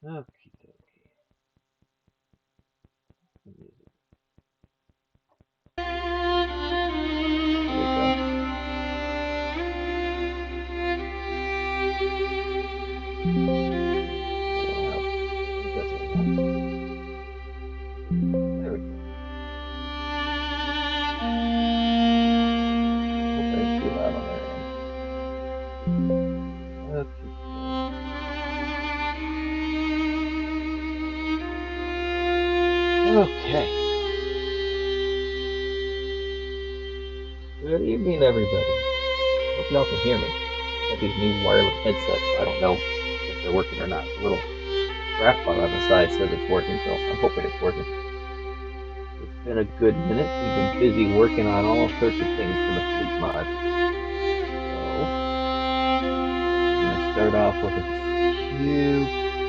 Okie dokie. There we go. Hope I ain't too loud on their end. Okay. Good evening, everybody. Hope y'all can hear me. I got these new wireless headsets. I don't know if they're working or not. The little graph bar on the side says it's working, so I'm hoping it's working. It's been a good minute. We've been busy working on all sorts of things for the fleet mod. So, I'm going to start off with a few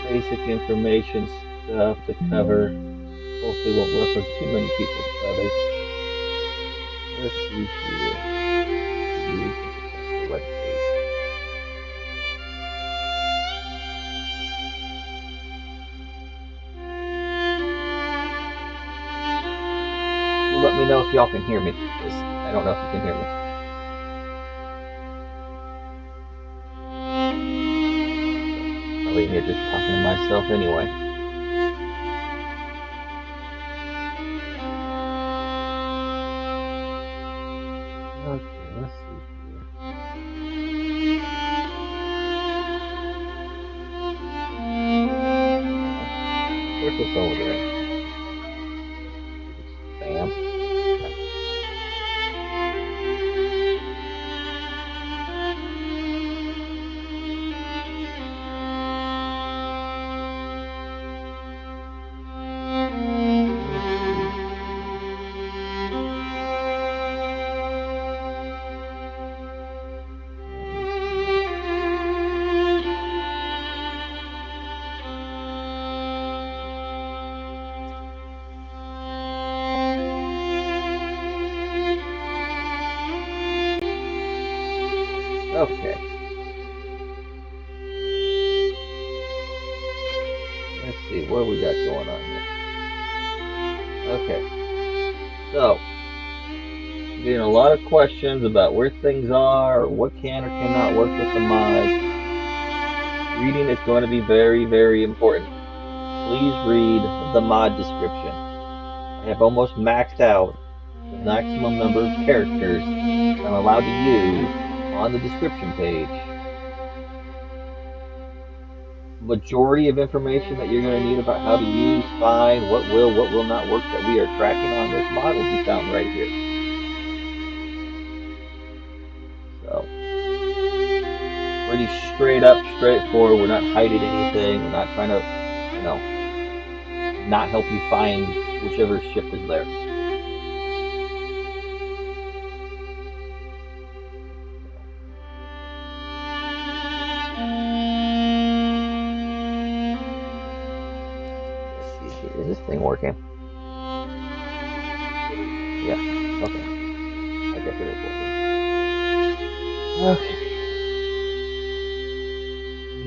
basic information stuff to cover. Hopefully won't ruffle too many people's feathers. Let's see here. The web page. Let me know if y'all can hear me, because I don't know if you can hear me. Probably here just talking to myself anyway. Okay, let's see here. Where's the phone there? Spam. Okay. Let's see, what do we got going on here? Okay. So, getting a lot of questions about where things are, or what can or cannot work with the mod. Reading is going to be very, very important. Please read the mod description. I have almost maxed out the maximum number of characters that I'm allowed to use on the description page. Majority of information that you're going to need about how to use, find, what will not work that we are tracking on this mod will be found right here. So, pretty straight up, straightforward. We're not hiding anything. We're not trying to, not help you find whichever ship is there. Let's see here. Is this thing working? Yeah. Okay. I guess it is working. Okay.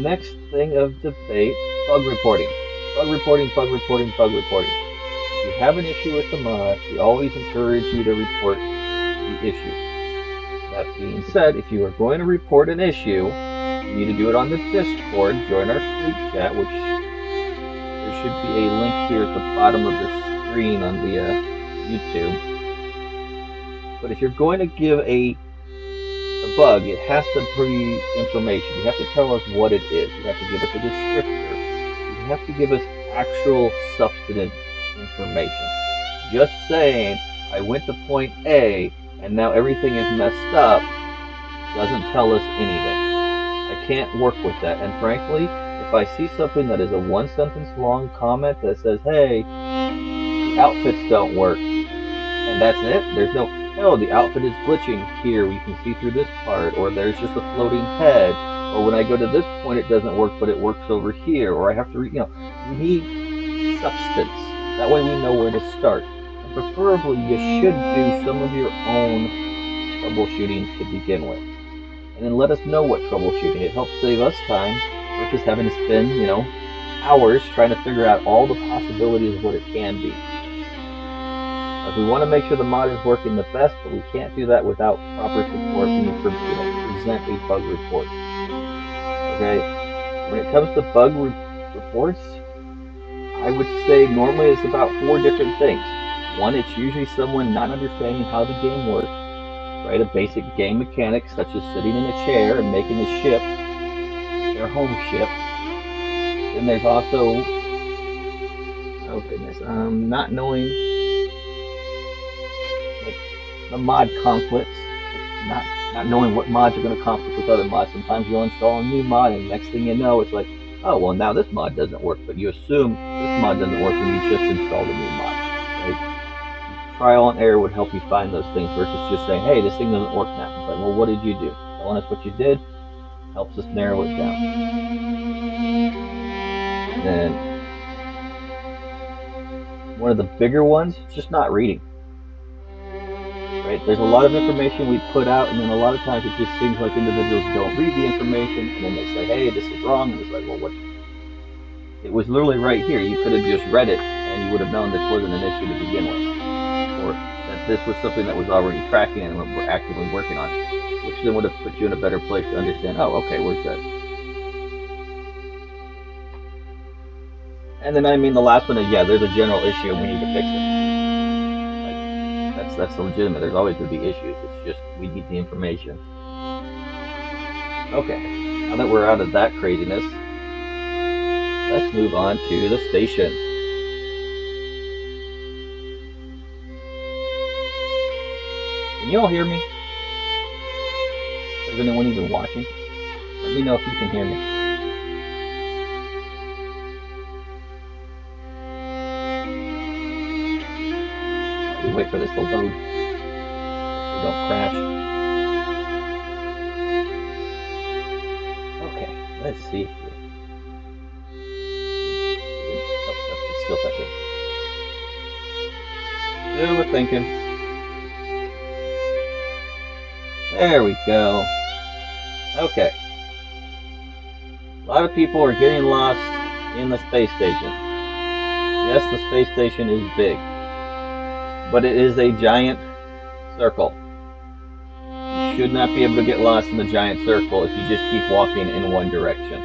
Next thing of debate, bug reporting. Bug reporting, bug reporting, bug reporting. If you have an issue with the mod, we always encourage you to report the issue. That being said, if you are going to report an issue, you need to do it on the Discord. Join our fleet chat, which there should be a link here at the bottom of the screen on the YouTube. But if you're going to give a bug, it has to be information. You have to tell us what it is. You have to give us a descriptor. You have to give us actual substantive information. Just saying, I went to point A and now everything is messed up doesn't tell us anything. I can't work with that. And frankly, if I see something that is a one sentence long comment that says, hey, the outfits don't work, and that's it, there's no, the outfit is glitching here, we can see through this part, or there's just a floating head, or when I go to this point it doesn't work, but it works over here, or I have to, we need substance. That way we know where to start. And preferably, you should do some of your own troubleshooting to begin with. And then let us know what troubleshooting. It helps save us time versus having to spend, hours trying to figure out all the possibilities of what it can be. Like, we want to make sure the mod is working the best, but we can't do that without proper support when you present a bug report. Okay, when it comes to bug reports, I would say normally it's about 4 different things. One, it's usually someone not understanding how the game works, right? A basic game mechanic, such as sitting in a chair and making a ship, their home ship. Then there's also, oh goodness, not knowing the mod conflicts, not knowing what mods are going to conflict with other mods. Sometimes you'll install a new mod, and next thing you know, it's like, oh, well, now this mod doesn't work, but you assume this mod doesn't work when you just installed a new mod, right? Trial and error would help you find those things versus just saying, hey, this thing doesn't work now. It's like, well, what did you do? Telling us what you did helps us narrow it down. And then one of the bigger ones, just not reading. Right? There's a lot of information we put out, and then a lot of times it just seems like individuals don't read the information, and then they say, hey, this is wrong, and it's like, well, what? It was literally right here. You could have just read it, and you would have known this wasn't an issue to begin with, or that this was something that was already tracking and we're actively working on it, which then would have put you in a better place to understand, oh, okay, we're good. And then, I mean, the last one is, yeah, there's a general issue, and we need to fix it. That's legitimate. There's always going to be issues. It's just we need the information. Okay, now that we're out of that craziness, let's move on to the station. Can you all hear me? Is anyone even watching? Let me know if you can hear me. Wait for this to load so don't crash. Okay, let's see here. Oh, it's still thinking. Still thinking. There we go. Okay. A lot of people are getting lost in the space station. Yes, the space station is big, but it is a giant circle. You should not be able to get lost in the giant circle if you just keep walking in one direction.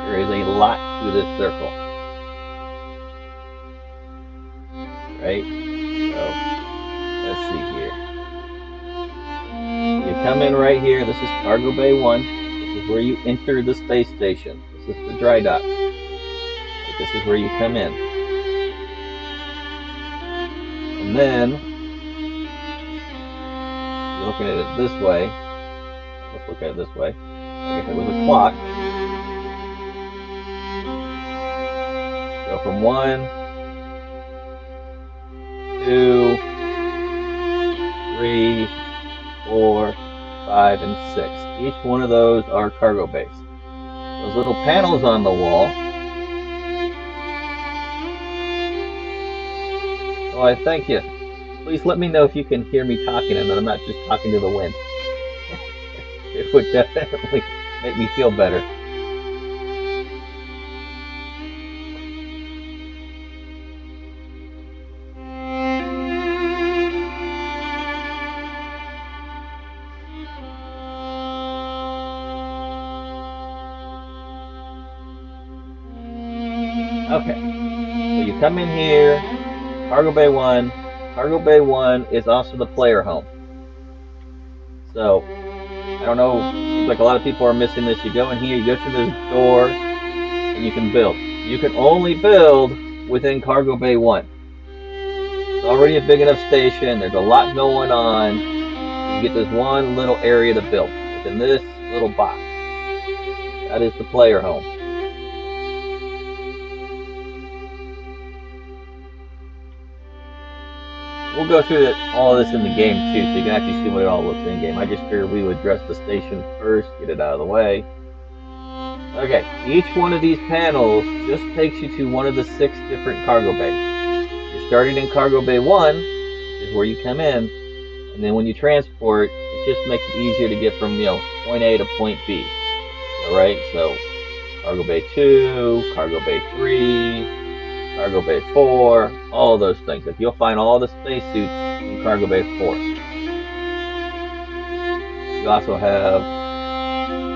There is a lot to this circle. Right? So, let's see here. You come in right here. This is Cargo Bay 1. This is where you enter the space station. This is the dry dock. This is where you come in. And then, you're looking at it this way. Let's look at it this way. Like if it was a clock. Go from 1, 2, 3, 4, 5, and 6. Each one of those are cargo bays. Those little panels on the wall. Oh, I thank you. Please let me know if you can hear me talking and that I'm not just talking to the wind. It would definitely make me feel better. Okay, so you come in here, Cargo Bay 1. Cargo Bay 1 is also the player home. So, I don't know, seems like a lot of people are missing this. You go in here, you go through this door, and you can build. You can only build within Cargo Bay 1. It's already a big enough station, there's a lot going on. You get this one little area to build within this little box. That is the player home. We'll go through all of this in the game too, so you can actually see what it all looks in game. I just figured we would address the station first, get it out of the way. Okay, each one of these panels just takes you to one of the 6 different cargo bays. You're starting in Cargo Bay 1, which is where you come in, and then when you transport, it just makes it easier to get from, point A to point B. So Alright, so Cargo Bay 2, Cargo Bay 3, Cargo Bay 4, all those things. Like you'll find all the spacesuits in Cargo Bay 4. You also have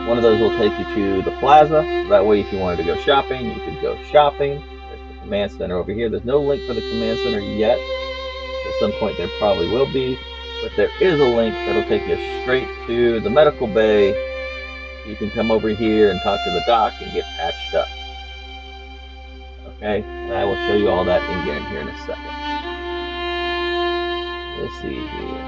one of those will take you to the plaza. So that way, if you wanted to go shopping, you could go shopping. There's the command center over here. There's no link for the command center yet. At some point, there probably will be. But there is a link that'll take you straight to the medical bay. You can come over here and talk to the doc and get patched up. Okay, and I will show you all that in game here in a second. Let's see here.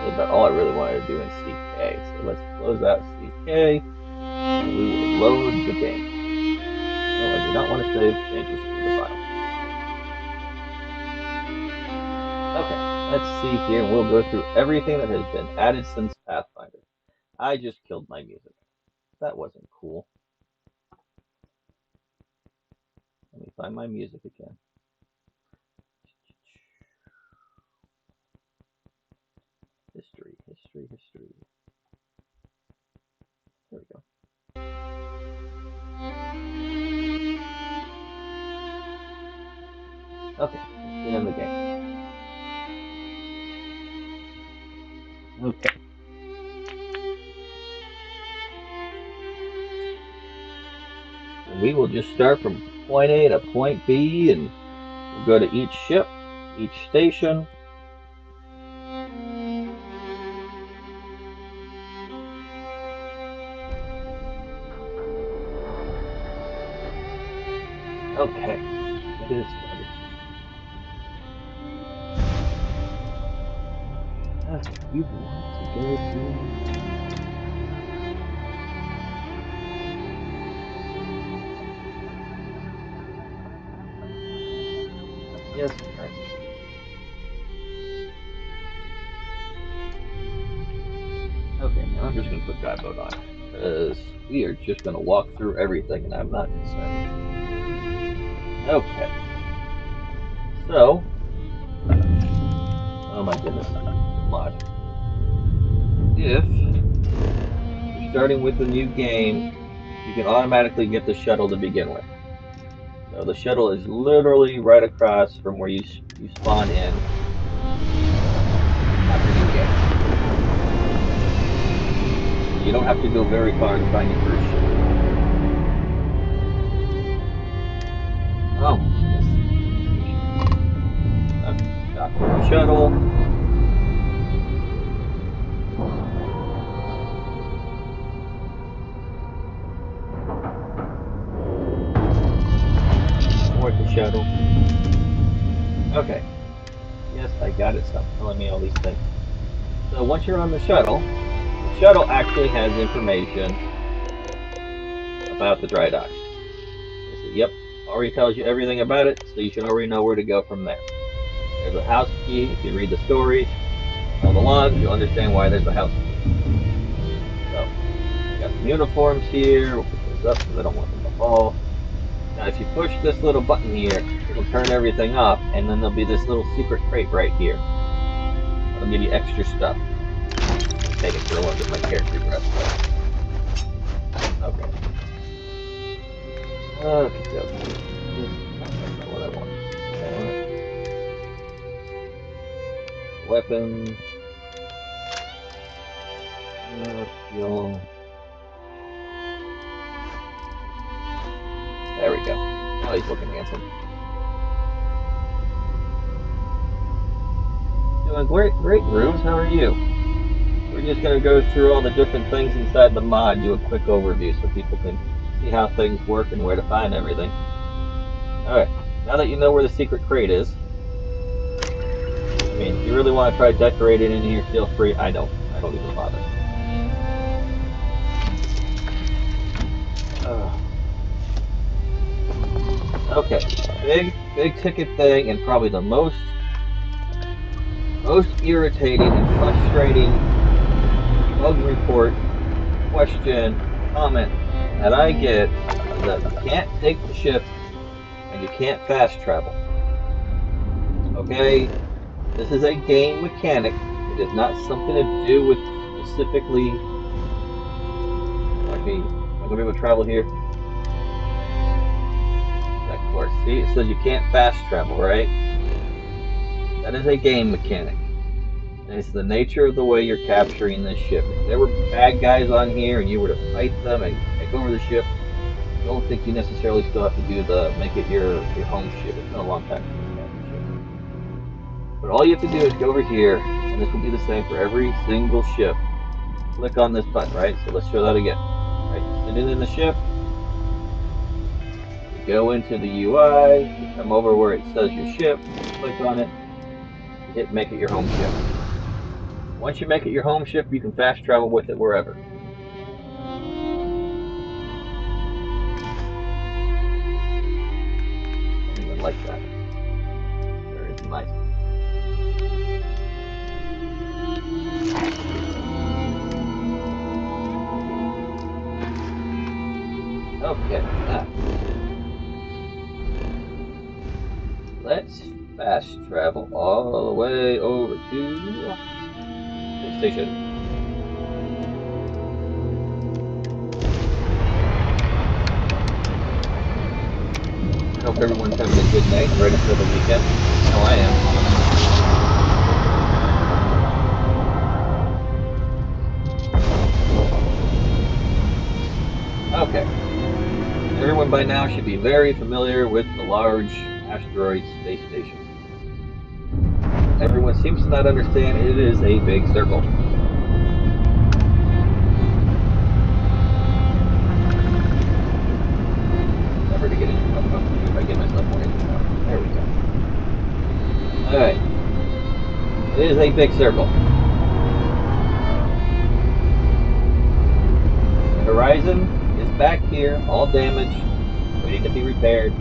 That's about all I really wanted to do in CK. So let's close out CK, and we will load the game. No, I do not want to save changes to the file. Okay, let's see here, and we'll go through everything that has been added since Pathfinder. I just killed my music. That wasn't cool. Let me find my music again. History. There we go. Okay, let's get in the game. Okay. And we will just start from point A to point B, and we'll go to each ship, each station. Okay, it is started. You want to go through? Yes, right. Okay, now I'm just going to put guide mode on, because we are just going to walk through everything, and I'm not concerned. Okay. So, oh my goodness, mod. If you're starting with a new game, you can automatically get the shuttle to begin with. So the shuttle is literally right across from where you spawn in after new game. You don't have to go very far to find your first ship. Oh, okay, dock with the shuttle. With the shuttle. Okay. Yes, I got it. Stop telling me all these things. So once you're on the shuttle actually has information about the dry dock. Yep, already tells you everything about it, so you should already know where to go from there. There's a house key. If you read the story, all the logs, you'll understand why there's a house key. So, you got some uniforms here. We'll put those up because I don't want them to fall. Now, if you push this little button here, it'll turn everything off, and then there'll be this little secret crate right here. It'll give you extra stuff. Take it for a look at my character dress. Okay. Okay, that's not what I want. Okay. Weapons. Fuel. There we go. Now he's looking handsome. Doing great, Grooves. How are you? We're just going to go through all the different things inside the mod, do a quick overview so people can see how things work and where to find everything. Alright, now that you know where the secret crate is, I mean, if you really want to try decorating in here, feel free. I don't even bother. Okay, big ticket thing, and probably the most irritating and frustrating bug report, question, comment that I get is that you can't take the ship and you can't fast travel. Okay, this is a game mechanic. It is not something to do with specifically. Let me be able to travel here. Of course. See, it says you can't fast travel, right? That is a game mechanic. And it's the nature of the way you're capturing this ship. If there were bad guys on here and you were to fight them and take over the ship, I don't think you necessarily still have to do make it your home ship. It's been a long time since I've had the ship. But all you have to do is go over here, and this will be the same for every single ship. Click on this button, right? So let's show that again. Right, sitting in the ship. You go into the UI, you come over where it says your ship, click on it, hit make it your home ship. Once you make it your home ship, you can fast travel with it wherever. Something like that. Very nice. Okay, let's fast travel all the way over to the station. I hope everyone's having a good night and ready for the weekend. I know I am. Okay. Everyone by now should be very familiar with the large asteroid space station. Everyone seems to not understand it is a big circle. Never to get into if I get myself more into that. There we go. Alright. It is a big circle. The horizon is back here, all damaged, waiting to be repaired.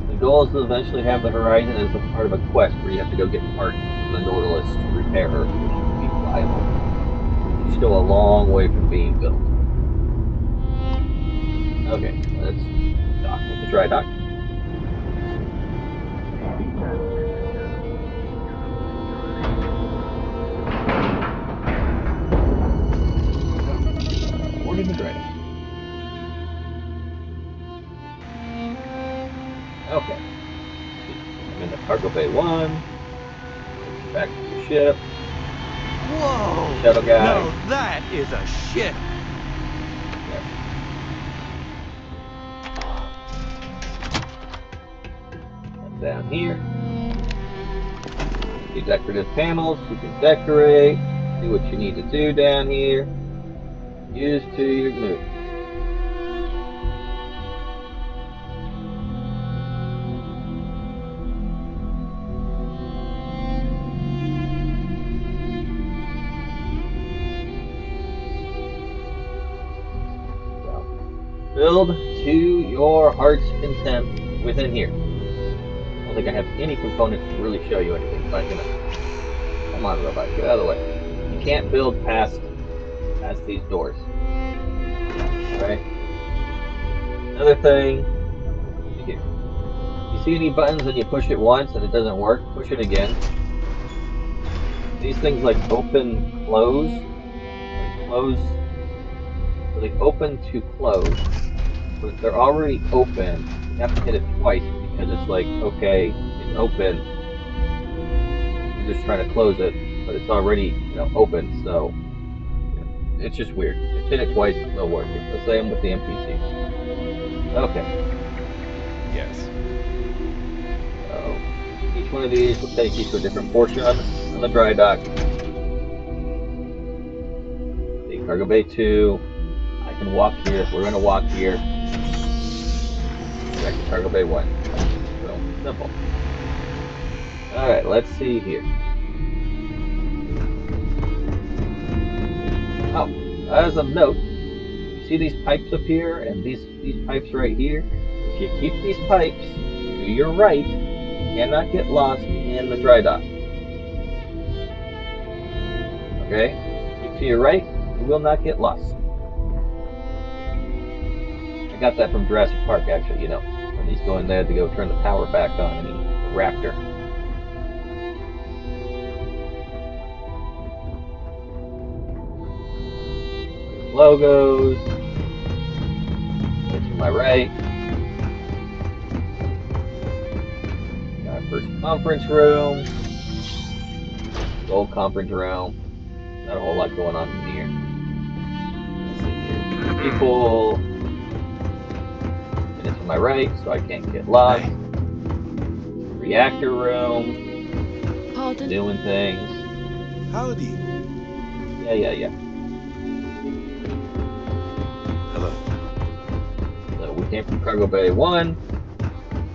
The goal is to eventually have the horizon as a part of a quest where you have to go get parts from the Nautilus to repair her so she can be flyable. She's still a long way from being built. Okay, let's dock with the dry dock. Boarding the dry dock. Okay. I'm in the cargo bay 1. Back to the ship. Whoa! Shuttle guy. Now that is a ship! Yep. And down here. See decorative panels. You can decorate. Do what you need to do down here. Use to your move. Build to your heart's content within here. I don't think I have any components to really show you anything, but you know. Come on, robot, get out of the way. You can't build past these doors. Alright? Another thing, here. You see any buttons and you push it once and it doesn't work, push it again. These things like open, close, so they open to close. But if they're already open, you have to hit it twice because it's like, okay, it's open. You're just trying to close it, but it's already, open, so it's just weird. Just hit it twice, it'll work. It's the same with the NPCs. Okay. Yes. So each one of these will take you to a different portion on the dry dock. The cargo bay 2. I can walk here. We're going to walk here. Back to cargo bay 1. So simple. Alright, let's see here. Oh, as of note, you see these pipes up here and these pipes right here? If you keep these pipes to your right, you cannot get lost in the dry dock. Okay? Keep to your right, you will not get lost. I got that from Jurassic Park, actually, when he's going there to go turn the power back on, the raptor. Logos. right. Got our first conference room. Old conference room. Not a whole lot going on in here. Let's see here. People. And it's to my right, so I can't get lost. Hey. Reactor room. Pardon? Doing things. Howdy. Yeah. Hello. So we came from Cargo Bay 1.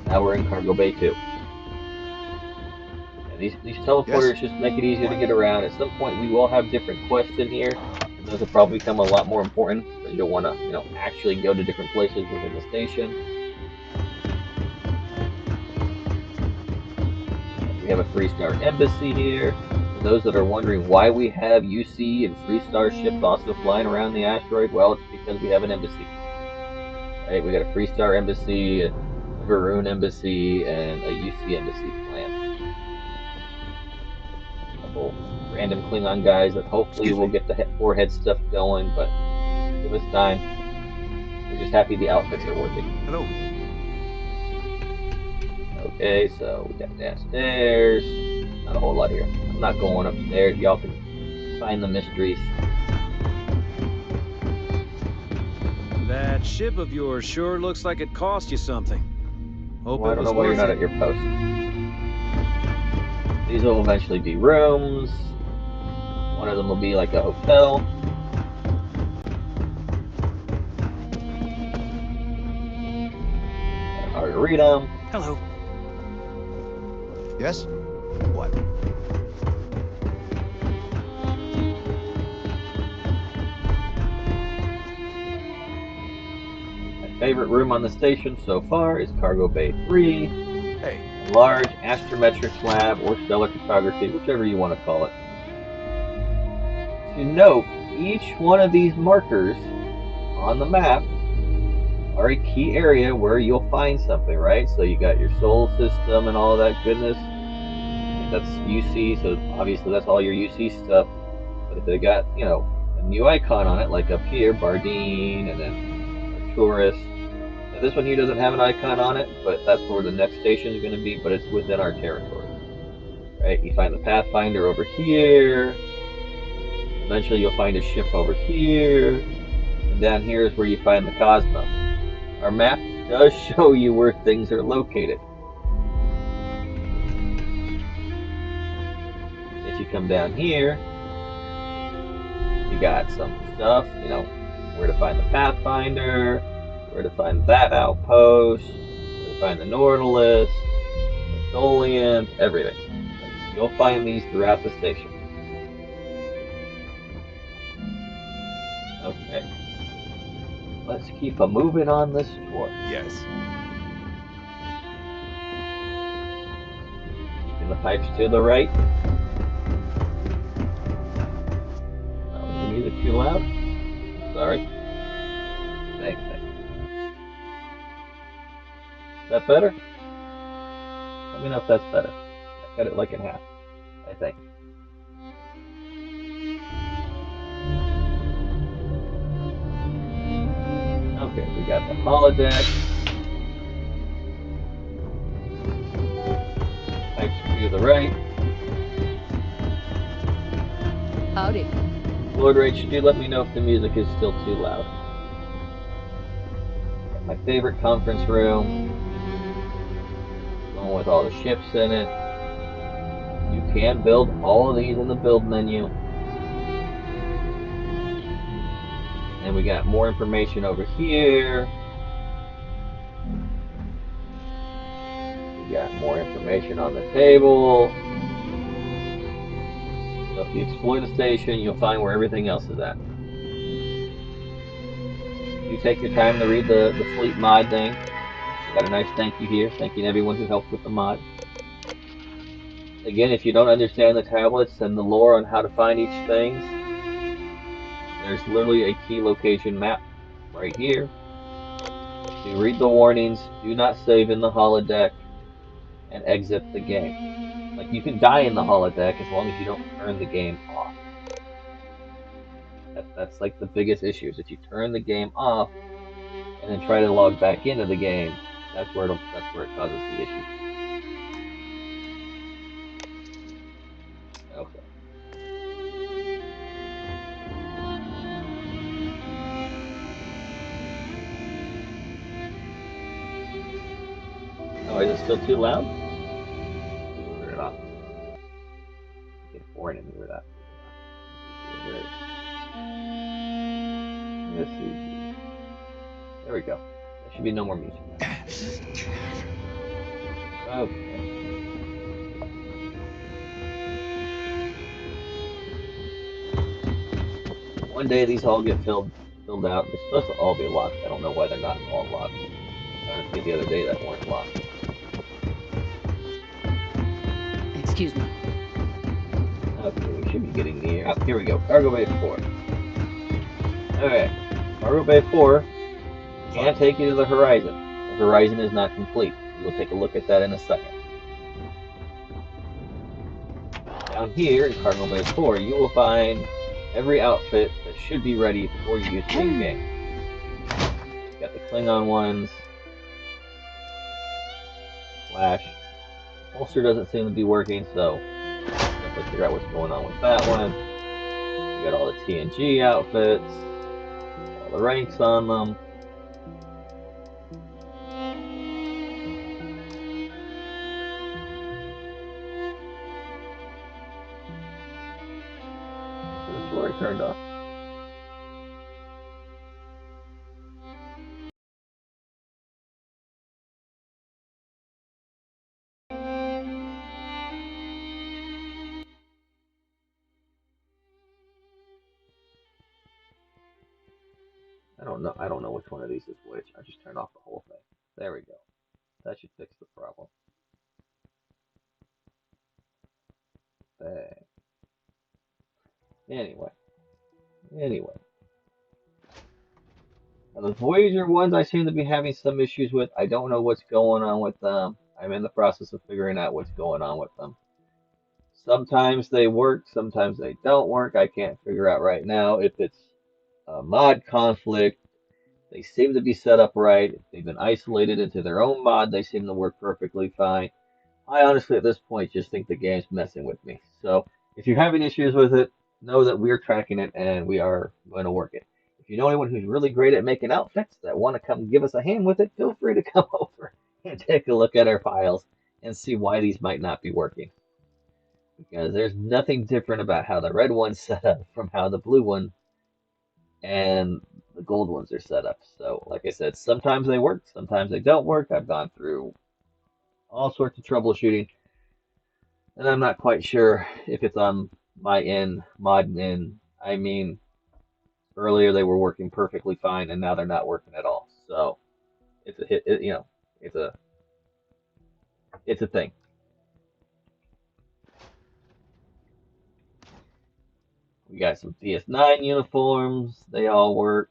Now we're in Cargo Bay 2. And these teleporters just make it easier to get around. At some point we will have different quests in here. And those will probably become a lot more important because you'll want to, actually go to different places within the station. We have a 3-star embassy here. For those that are wondering why we have UC and 3-star ships also flying around the asteroid, well, it's because we have an embassy. Right? We got a 3-star embassy, a Varun embassy, and a UC embassy planned. A couple random Klingon guys that hopefully will get the forehead stuff going, but give us time. We're just happy the outfits are working. Hello. Okay, so we got downstairs. Not a whole lot here. I'm not going upstairs. Y'all can find the mysteries. That ship of yours sure looks like it cost you something. Hope Well, I it don't was know why you're worth not it. at your post. These will eventually be rooms. One of them will be like a hotel. Arboretum. Hello. Yes? What? My favorite room on the station so far is Cargo Bay 3. Hey. A large astrometrics lab or stellar photography, whichever you want to call it. To note, each one of these markers on the map are a key area where you'll find something, right? So you got your solar system and all that goodness. That's UC, so obviously that's all your UC stuff. But if they got, a new icon on it, like up here, Bardeen, and then Arcturus. Now this one here doesn't have an icon on it, but that's where the next station is going to be, but it's within our territory. Right? You find the Pathfinder over here. Eventually you'll find a ship over here. And down here is where you find the Cosmo. Our map does show you where things are located. If you come down here, you got some stuff, where to find the Pathfinder, where to find that outpost, where to find the Nautilus, the Tholian, everything. You'll find these throughout the station. Okay. Let's keep a moving on this tour. Yes. And the pipes to the right. The music too loud? Sorry. Thanks. Is that better? Let me know if that's better. I cut it like in half, I think. Okay, we got the holodeck. Pipes to the right. Howdy. Lord Rage, do let me know if the music is still too loud. My favorite conference room. One with all the ships in it. You can build all of these in the build menu. And we got more information over here. We got more information on the table. So if you explore the station, you'll find where everything else is at. You take your time to read the fleet mod thing. Got a nice thank you here, thanking everyone who helped with the mod. Again, if you don't understand the tablets and the lore on how to find each thing, there's literally a key location map right here. So you read the warnings, do not save in the holodeck, and exit the game. Like, you can die in the holodeck as long as you don't turn the game off. That's like the biggest issue, is if you turn the game off, and then try to log back into the game, that's where it causes the issue. Okay. Oh, is it still too loud? Turn it off. Get boring in here with that. Let's see. There we go. There should be no more music now. Okay. One day these all get filled out. They're supposed to all be locked. I don't know why they're not all locked. I was thinking the other day that weren't locked. Excuse me. Okay, we should be getting near. Oh, here we go. Cargo Bay 4. Alright. Cargo Bay 4 can't take you to the horizon. The horizon is not complete. We'll take a look at that in a second. Down here in Cargo Bay 4, you will find every outfit that should be ready for use in game. Got the Klingon ones. Flash. Holster doesn't seem to be working, so let's figure out what's going on with that one. We got all the TNG outfits, all the ranks on them. The story turned off. I don't know which one of these is which. I just turned off the whole thing. There we go. That should fix the problem. Bang. Anyway. Now the Voyager ones I seem to be having some issues with. I don't know what's going on with them. I'm in the process of figuring out what's going on with them. Sometimes they work, sometimes they don't work. I can't figure out right now if it's a mod conflict. They seem to be set up right. If they've been isolated into their own mod, they seem to work perfectly fine. I honestly, at this point, just think the game's messing with me. So if you're having issues with it, know that we're tracking it and we are going to work it. If you know anyone who's really great at making outfits that want to come give us a hand with it, feel free to come over and take a look at our files and see why these might not be working. Because there's nothing different about how the red one's set up from how the blue one and the gold ones are set up. So, like I said, sometimes they work, sometimes they don't work. I've gone through all sorts of troubleshooting, and I'm not quite sure if it's on my end, mod end. I mean, earlier they were working perfectly fine, and now they're not working at all. So, it's a hit. It's a thing. We got some DS9 uniforms. They all work.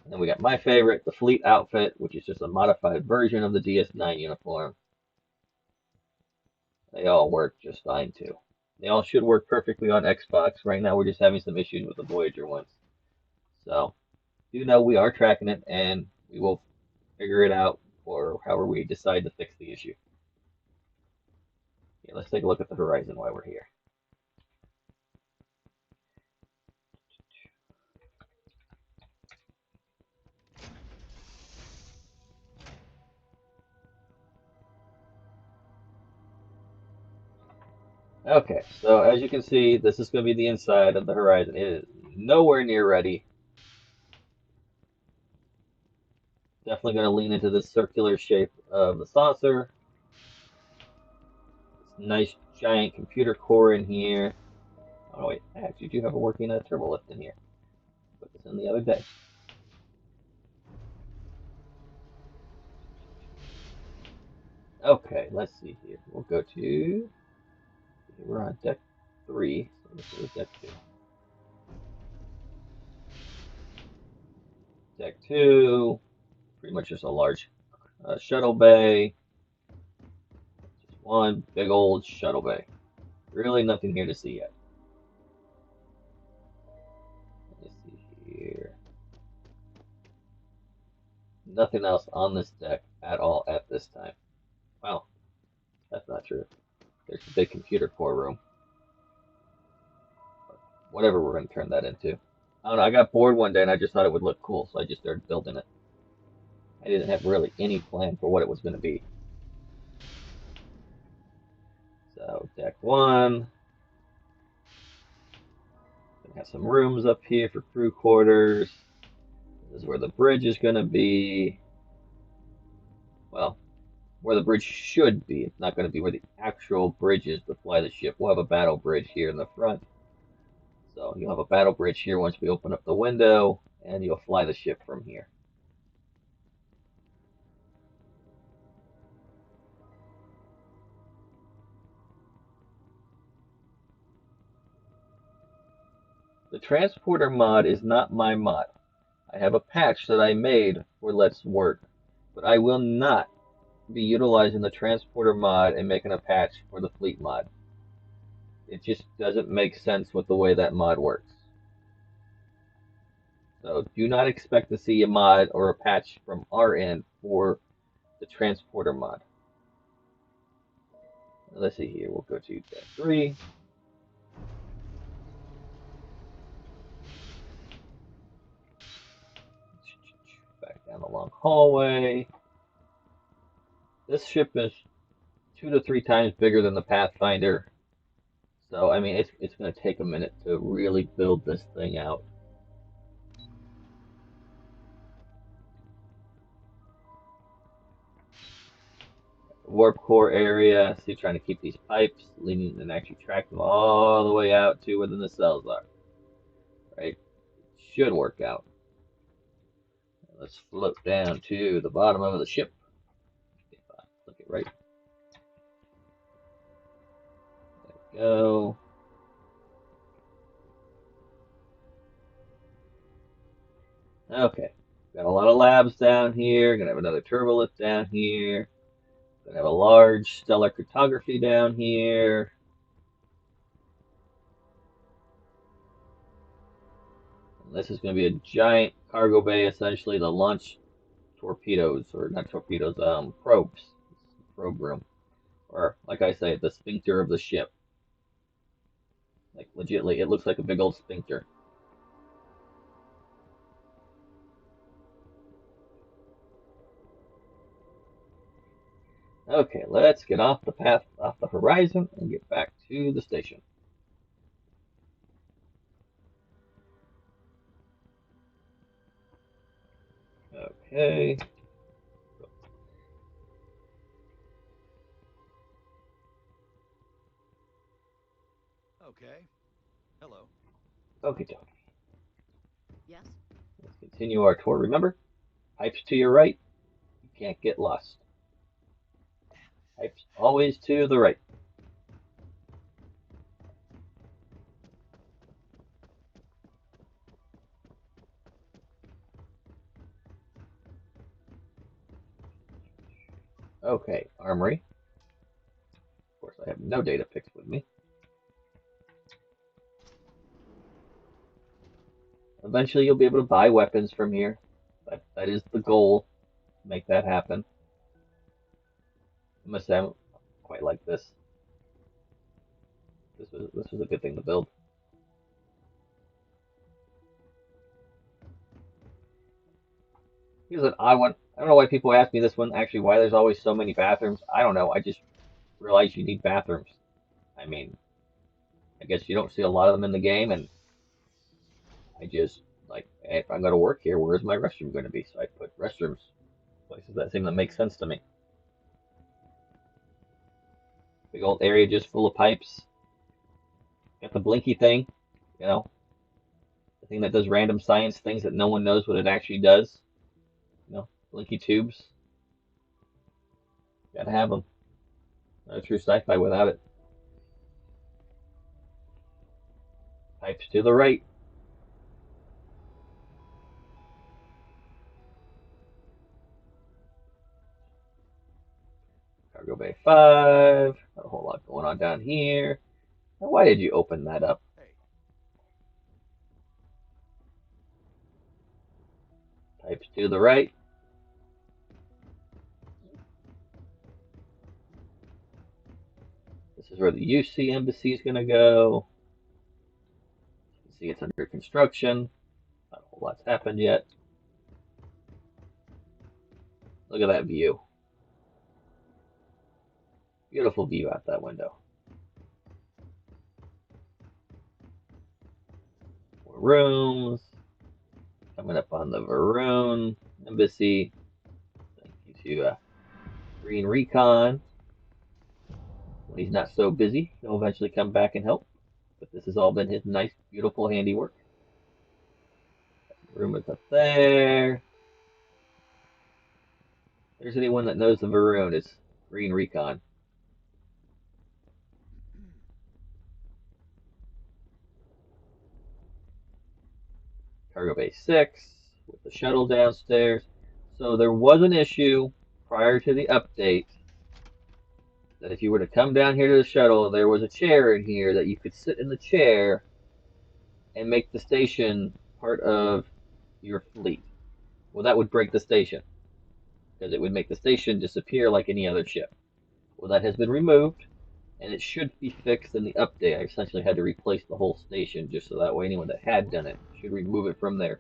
And then we got my favorite, the Fleet outfit, which is just a modified version of the DS9 uniform. They all work just fine too. They all should work perfectly on Xbox. Right now we're just having some issues with the Voyager ones. So, do know we are tracking it and we will figure it out or however we decide to fix the issue. Yeah, let's take a look at the horizon while we're here. Okay, so as you can see, this is going to be the inside of the horizon. It is nowhere near ready. Definitely going to lean into the circular shape of the saucer. Nice giant computer core in here. Oh wait, I actually do have a working turbo lift in here. Put this in the other day. Okay, let's see here. We'll go to. We're on deck 3, so this is deck 2. Deck 2, pretty much just a large shuttle bay. Just one big old shuttle bay. Really nothing here to see yet. nothing else on this deck at all at this time. Well, that's not true. There's a big computer core room. Whatever we're going to turn that into. I don't know, I got bored one day and I just thought it would look cool, so I just started building it. I didn't have really any plan for what it was going to be. So, deck 1. Gonna have some rooms up here for crew quarters. This is where the bridge is going to be. Well, where the bridge should be. It's not going to be where the actual bridge is to fly the ship. We'll have a battle bridge here in the front. So you'll have a battle bridge here once we open up the window, and you'll fly the ship from here. The transporter mod is not my mod. I have a patch that I made for Let's Work, but I will not be utilizing the transporter mod and making a patch for the fleet mod. It just doesn't make sense with the way that mod works. So do not expect to see a mod or a patch from our end for the transporter mod. Let's see here, we'll go to deck 3. Back down the long hallway. This ship is 2 to 3 times bigger than the Pathfinder. So, I mean, it's going to take a minute to really build this thing out. Warp core area. So you're trying to keep these pipes leaning and actually track them all the way out to where the nacelles are. Right? Should work out. Let's float down to the bottom of the ship. Look it right. There we go. Okay. Got a lot of labs down here. Gonna have another turbolift down here. Gonna have a large stellar cartography down here. And this is gonna be a giant cargo bay, essentially, to launch torpedoes, or not torpedoes, probes. Probe room. Or, like I say, the sphincter of the ship. Like, legitly, it looks like a big old sphincter. Okay, let's get off the path, off the horizon, and get back to the station. Okay. Okay. Hello. Okay, Doc. Yes? Let's continue our tour. Remember, pipes to your right. You can't get lost. Pipes always to the right. Okay, armory. Of course, I have no data picks with me. Eventually, you'll be able to buy weapons from here. That is the goal. Make that happen. I must say, I don't quite like this. This was a good thing to build. Here's an odd one. I don't know why people ask me this one. Actually, why there's always so many bathrooms. I don't know. I just realized you need bathrooms. I mean, I guess you don't see a lot of them in the game, and I just, like, hey, if I'm going to work here, where's my restroom going to be? So I put restrooms. Places that seem to make sense to me. Big old area just full of pipes. Got the blinky thing, you know, the thing that does random science things that no one knows what it actually does. You know, blinky tubes. Gotta have them. No true sci-fi without it. Pipes to the right. Cargo Bay 5. Not a whole lot going on down here. Now, why did you open that up? Hey. Pipes to the right. where the UC embassy is going to go. You can see it's under construction. Not a whole lot's happened yet. Look at that view. Beautiful view out that window. More rooms. Coming up on the Varun embassy. Thank you to Green Recon. When he's not so busy, he'll eventually come back and help. But this has all been his nice, beautiful handiwork. Room is up there. If there's anyone that knows the Varun, it's Green Recon. Cargo Bay 6 with the shuttle downstairs. So there was an issue prior to the update that if you were to come down here to the shuttle, there was a chair in here that you could sit in the chair and make the station part of your fleet. Well, that would break the station because it would make the station disappear like any other ship. Well, that has been removed, and it should be fixed in the update. I essentially had to replace the whole station just so that way anyone that had done it should remove it from their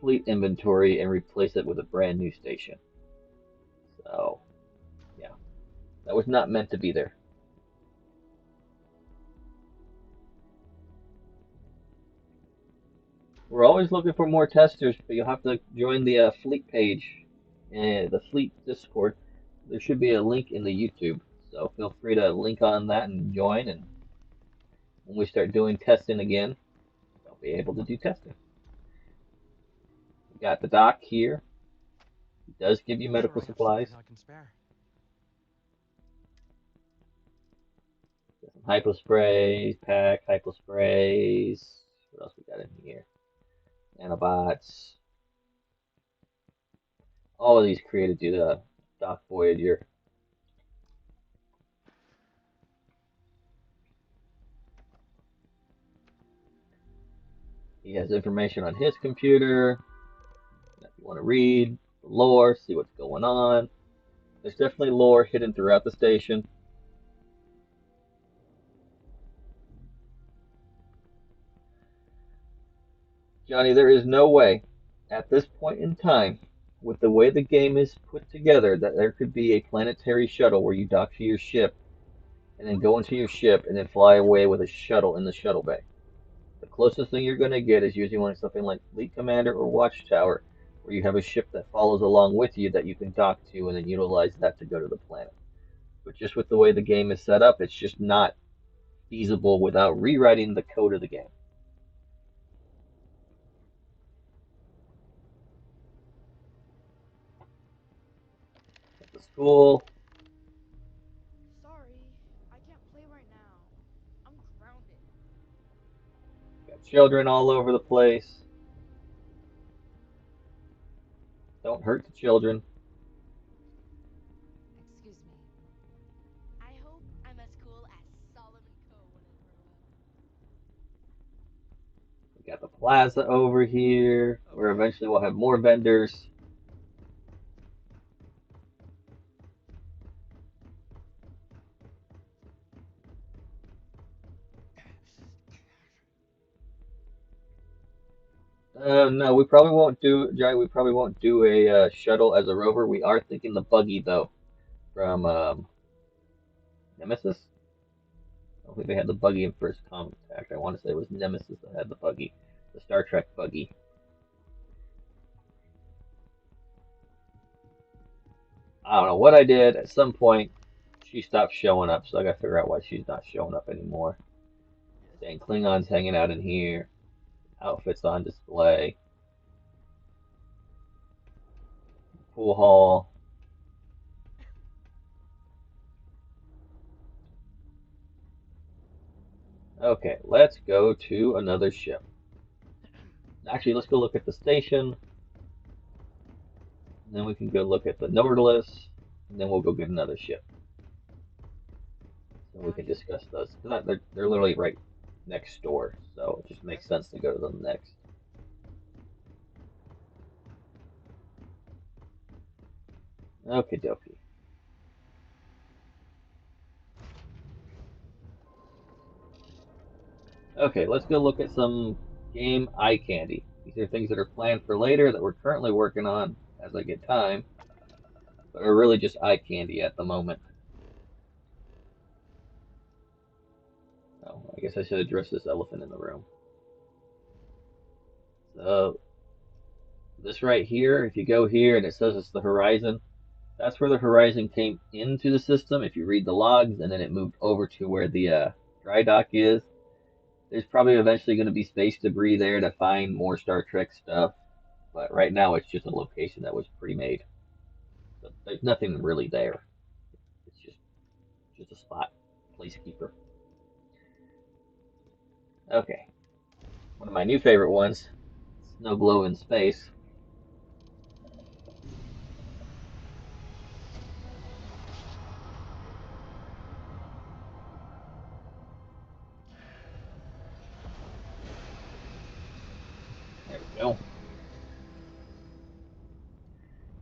fleet inventory and replace it with a brand new station. So, yeah, that was not meant to be there. We're always looking for more testers, but you'll have to join the fleet page and the fleet Discord. There should be a link in the YouTube, so feel free to link on that and join. And when we start doing testing again, you'll be able to do testing. We got the dock here. It does give you medical supplies. Got some hypo sprays, pack hypo sprays. What else we got in here? Nanobots. All of these created due to Doc Voyager. He has information on his computer. If you want to read the lore, see what's going on. There's definitely lore hidden throughout the station. Johnny, there is no way at this point in time, with the way the game is put together, that there could be a planetary shuttle where you dock to your ship and then go into your ship and then fly away with a shuttle in the shuttle bay. The closest thing you're going to get is using something like Fleet Commander or Watchtower, where you have a ship that follows along with you that you can dock to and then utilize that to go to the planet. But just with the way the game is set up, it's just not feasible without rewriting the code of the game. At the school. Sorry, I can't play right now. I'm grounded. Got children all over the place. Don't hurt the children. Excuse me. I hope I'm as cool as Solomon Co. when I grow up. We got the plaza over here, where eventually we'll have more vendors. No, we probably won't do, Johnny. We probably won't do a shuttle as a rover. We are thinking the buggy though, from Nemesis. I don't think they had the buggy in First Contact. I want to say it was Nemesis that had the buggy, the Star Trek buggy. I don't know what I did. At some point, she stopped showing up, so I got to figure out why she's not showing up anymore. Dang, Klingons hanging out in here. Outfits on display. Pool hall. Okay, let's go to another ship. Actually, let's go look at the station. And then we can go look at the Nautilus. And then we'll go get another ship. And we can discuss those. They're literally right next door, so it just makes sense to go to them next. Okie dokie. Okay, let's go look at some game eye candy. These are things that are planned for later that we're currently working on as I get time, but are really just eye candy at the moment. Oh, I guess I should address this elephant in the room. So this right here, if you go here and it says it's the horizon, that's where the horizon came into the system. If you read the logs, and then it moved over to where the dry dock is. There's probably eventually going to be space debris there to find more Star Trek stuff, but right now it's just a location that was pre-made. So there's nothing really there. It's just a spot, placekeeper. Okay, one of my new favorite ones, snow globe in space. There we go.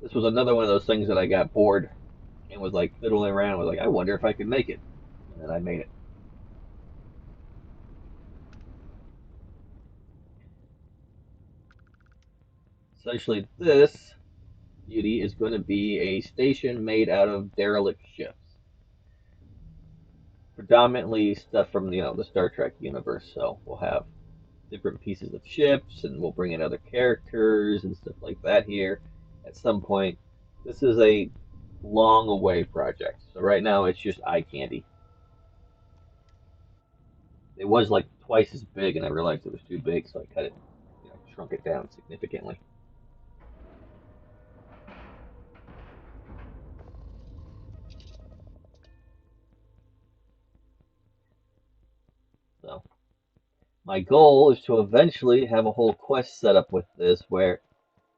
This was another one of those things that I got bored and was like fiddling around with, like, I wonder if I could make it, and then I made it. Essentially, this beauty is going to be a station made out of derelict ships, predominantly stuff from the Star Trek universe. So we'll have different pieces of ships, and we'll bring in other characters and stuff like that here at some point. This is a long away project, so right now it's just eye candy. It was like twice as big, and I realized it was too big, so I cut it, shrunk it down significantly. So my goal is to eventually have a whole quest set up with this where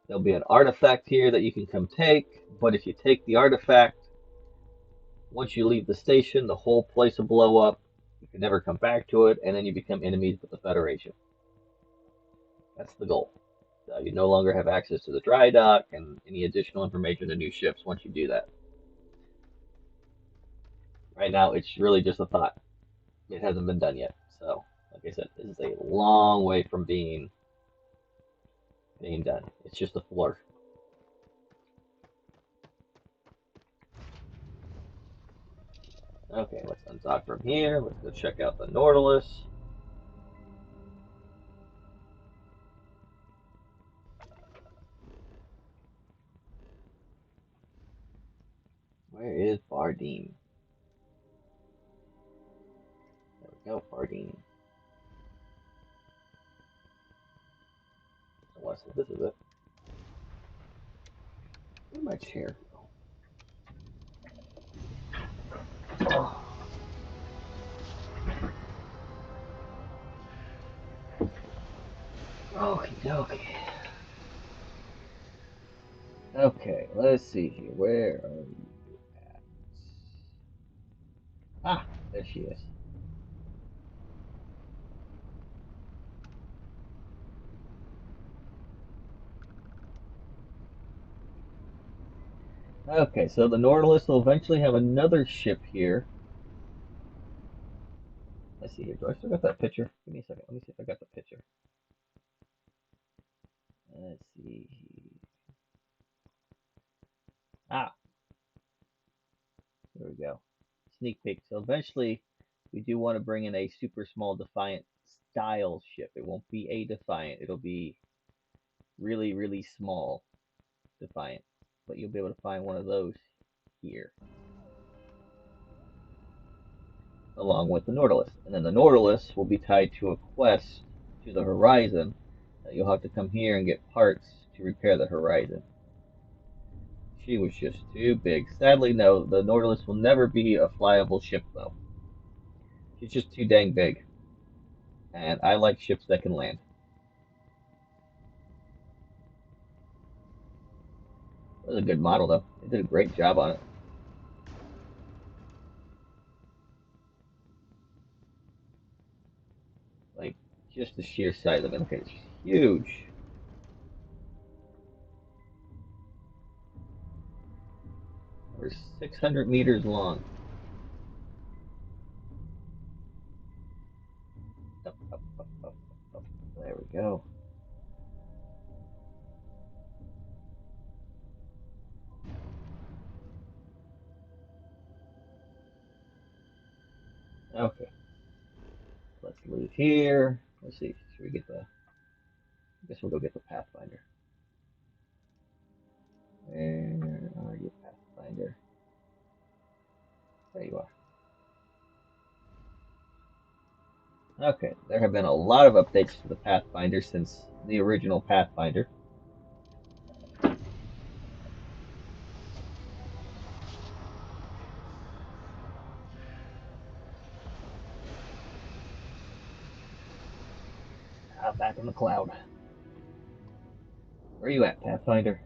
there'll be an artifact here that you can come take, but if you take the artifact, once you leave the station, the whole place will blow up. You can never come back to it, and then you become enemies with the Federation. That's the goal. So you no longer have access to the dry dock and any additional information to new ships once you do that. Right now, it's really just a thought. It hasn't been done yet. So, like I said, this is a long way from being done. It's just a floor. Okay, let's undock from here. Let's go check out the Nautilus. Where is Bardeen? There we go, Bardeen. Unless this is it. Where'd my chair go? Okie dokie. Okay, let's see here. Where are you at? Ah, there she is. Okay, so the Nautilus will eventually have another ship here. Let's see here. Do I still got that picture? Give me a second. Let me see if I got the picture. Let's see. Ah, here we go. Sneak peek. So eventually, we do want to bring in a super small Defiant style ship. It won't be a Defiant. It'll be really, really small Defiant. But you'll be able to find one of those here, along with the Nautilus. And then the Nautilus will be tied to a quest to the Horizon that you'll have to come here and get parts to repair the Horizon. She was just too big. Sadly, no, the Nautilus will never be a flyable ship, though. She's just too dang big. And I like ships that can land. It was a good model, though. They did a great job on it. Like, just the sheer size of it. Okay, it's huge. We're 600 meters long. Up, up, go. Okay. Let's leave here. Let's see. Should we get the... I guess we'll go get the Pathfinder. Where are you, Pathfinder? There you are. Okay, there have been a lot of updates to the Pathfinder since the original Pathfinder. Back in the cloud. Where are you at, Pathfinder?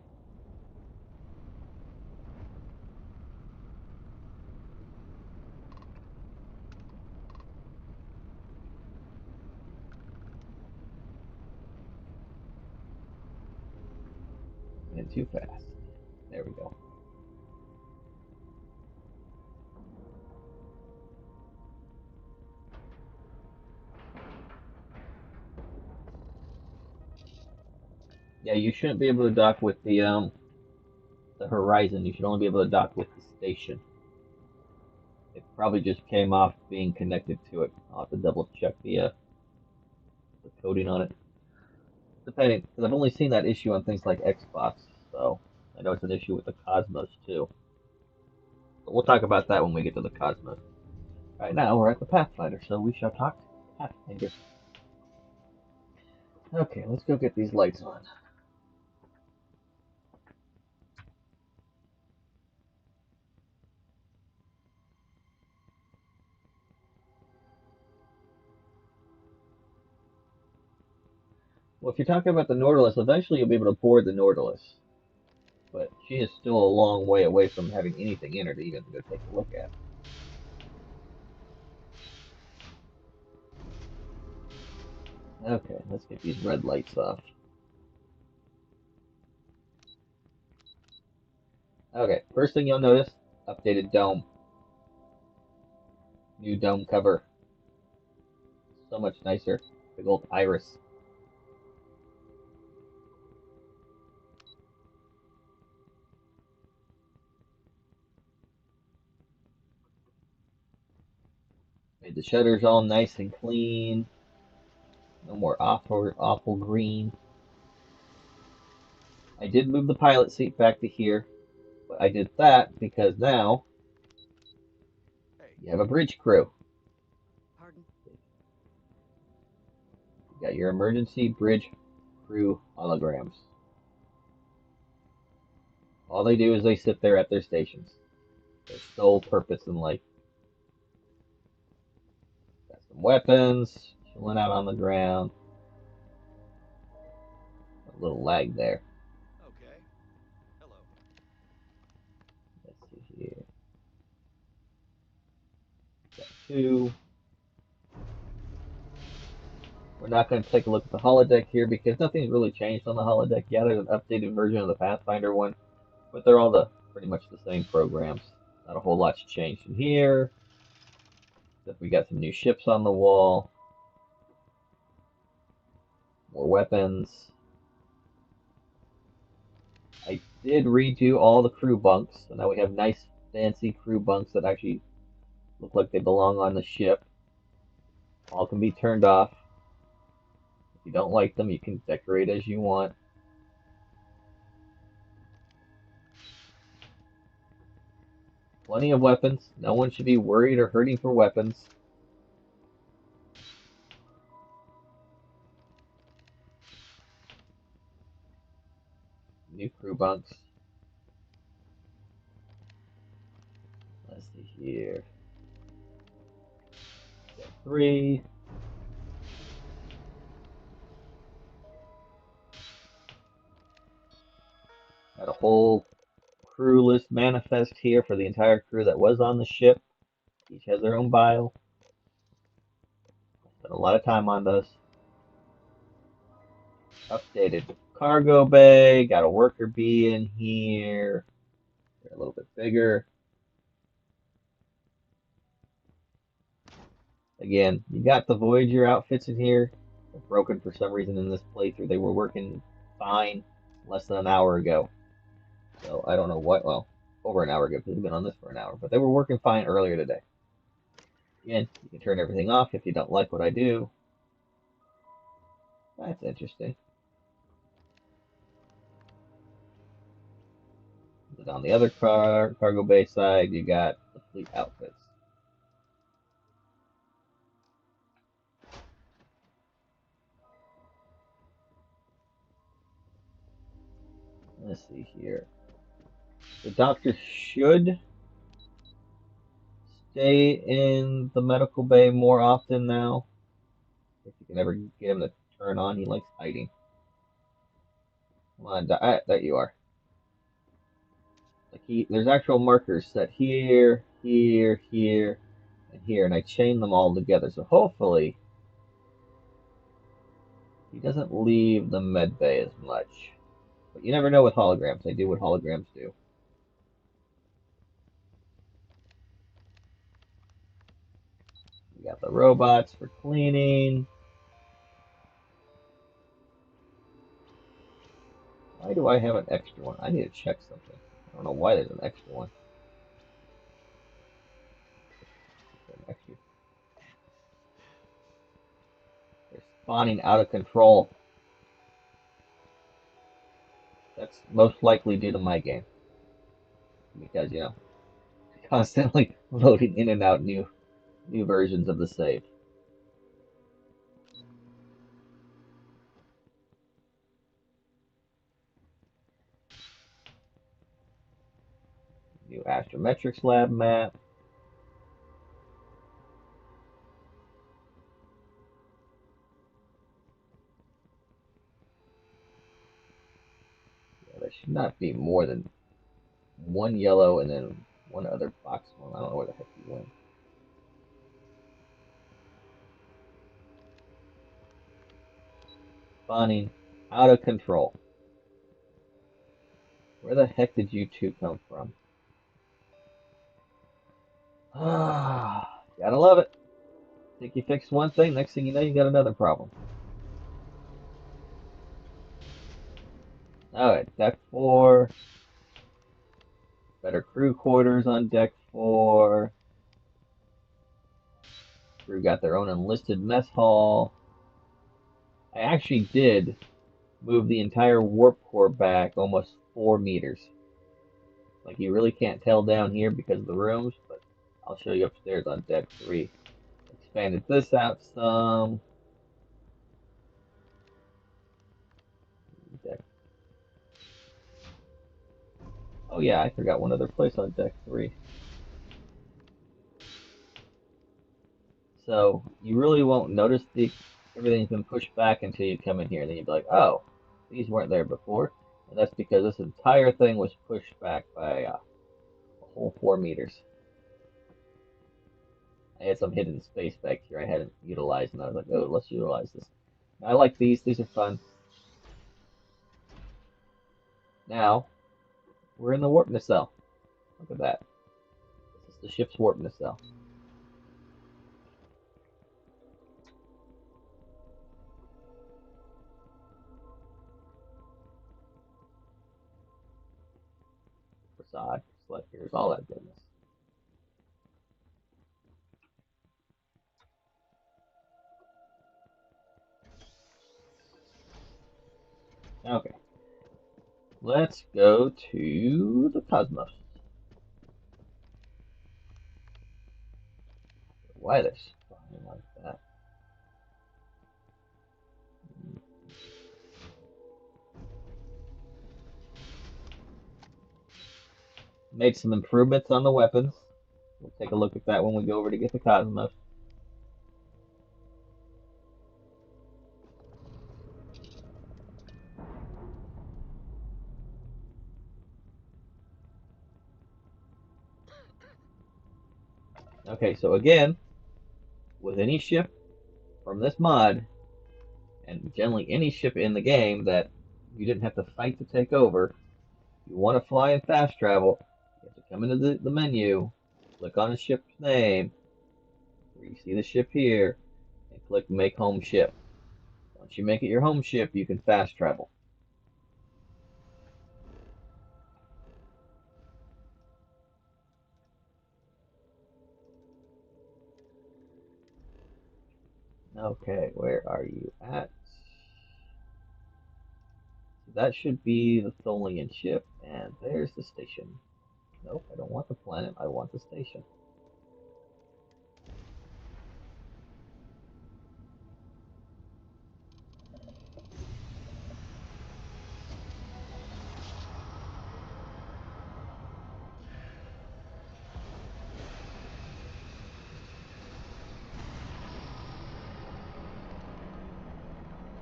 Went too fast. There we go. Yeah, you shouldn't be able to dock with the Horizon. You should only be able to dock with the station. It probably just came off being connected to it. I'll have to double check the coding on it. Depending, because I've only seen that issue on things like Xbox, so I know it's an issue with the Cosmos too. But we'll talk about that when we get to the Cosmos. Right now, we're at the Pathfinder, so we shall talk to Pathfinder. Okay, let's go get these lights on. Well, if you're talking about the Nautilus, eventually you'll be able to board the Nautilus. But she is still a long way away from having anything in her to even go take a look at. Okay, let's get these red lights off. Okay, first thing you'll notice, updated dome. New dome cover. So much nicer. Big old iris. Made the shutters all nice and clean. No more awful green. I did move the pilot seat back to here, but I did that because now you have a bridge crew. Pardon? You got your emergency bridge crew holograms. All they do is they sit there at their stations. Their sole purpose in life. Got some weapons, chilling out on the ground. A little lag there. Okay. Hello. Let's see here. Got two. We're not going to take a look at the holodeck here because nothing's really changed on the holodeck yet. There's an updated version of the Pathfinder one, but they're all pretty much the same programs. Not a whole lot's changed in here. Except we got some new ships on the wall. More weapons. I did redo all the crew bunks, so now we have nice fancy crew bunks that actually look like they belong on the ship. All can be turned off. If you don't like them, you can decorate as you want. Plenty of weapons. No one should be worried or hurting for weapons. New crew bunks. Let's see here. Got three. Got a whole crew list manifest here for the entire crew that was on the ship. Each has their own bio. Spent a lot of time on those. Updated cargo bay. Got a worker bee in here. They're a little bit bigger. Again, you got the Voyager outfits in here. They're broken for some reason in this playthrough. They were working fine less than an hour ago. So I don't know what, well, over an hour ago because we've been on this for an hour. But they were working fine earlier today. Again, you can turn everything off if you don't like what I do. That's interesting. But on the other cargo bay side, you got the fleet outfits. Let's see here. The doctor should stay in the medical bay more often now. If you can ever get him to turn on, he likes hiding. Come on, there you are. Like there's actual markers set here, here, here, and here, and I chain them all together. So hopefully he doesn't leave the med bay as much. But you never know with holograms. They do what holograms do. We got the robots for cleaning. Why do I have an extra one? I need to check something. I don't know why there's an extra one. Extra. They're spawning out of control. That's most likely due to my game. Because, you know, constantly loading in and out new versions of the save. New astrometrics lab map. Yeah, there should not be more than one yellow and then one other box one. I don't know where the heck he went. Spawning out of control. Where the heck did you two come from? Ah, gotta love it. Think you fixed one thing, next thing you know, you got another problem. Alright, deck 4. Better crew quarters on deck 4. Crew got their own enlisted mess hall. I actually did move the entire warp core back almost 4 meters. Like, you really can't tell down here because of the rooms, but I'll show you upstairs on deck 3. Expanded this out some. Deck. Oh yeah, I forgot one other place on deck 3. So you really won't notice everything's been pushed back until you come in here. Then you'll be like, oh, these weren't there before. And that's because this entire thing was pushed back by a whole 4 meters. I had some hidden space back here I hadn't utilized, and I was like, oh, let's utilize this. I like these. These are fun. Now, we're in the warp nacelle. Look at that. This is the ship's warp nacelle. Facade, selectors, all that goodness. Okay. Let's go to the Cosmos. Why they're spawning like that? Made some improvements on the weapons. We'll take a look at that when we go over to get the Cosmos. Okay, so again, with any ship from this mod, and generally any ship in the game that you didn't have to fight to take over, you want to fly in fast travel, you have to come into the menu, click on the ship's name, where you see the ship here, and click Make Home Ship. Once you make it your home ship, you can fast travel. Okay, where are you at? That should be the Tholian ship, and there's the station. Nope, I don't want the planet, I want the station.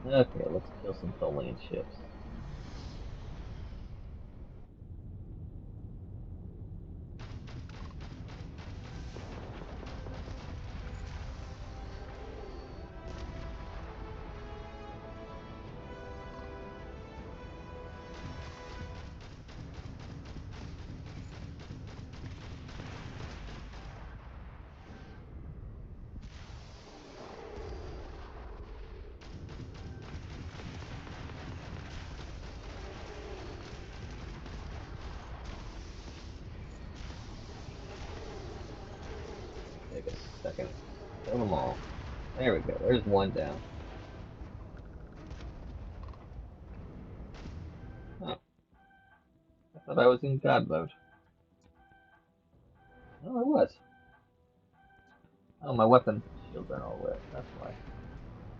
Okay, let's kill some Tholian ships. Take a second. Kill them all. There we go. There's one down. Oh. I thought I was in God mode. Oh, I was. Oh, my weapon shields aren't all lit. That's why.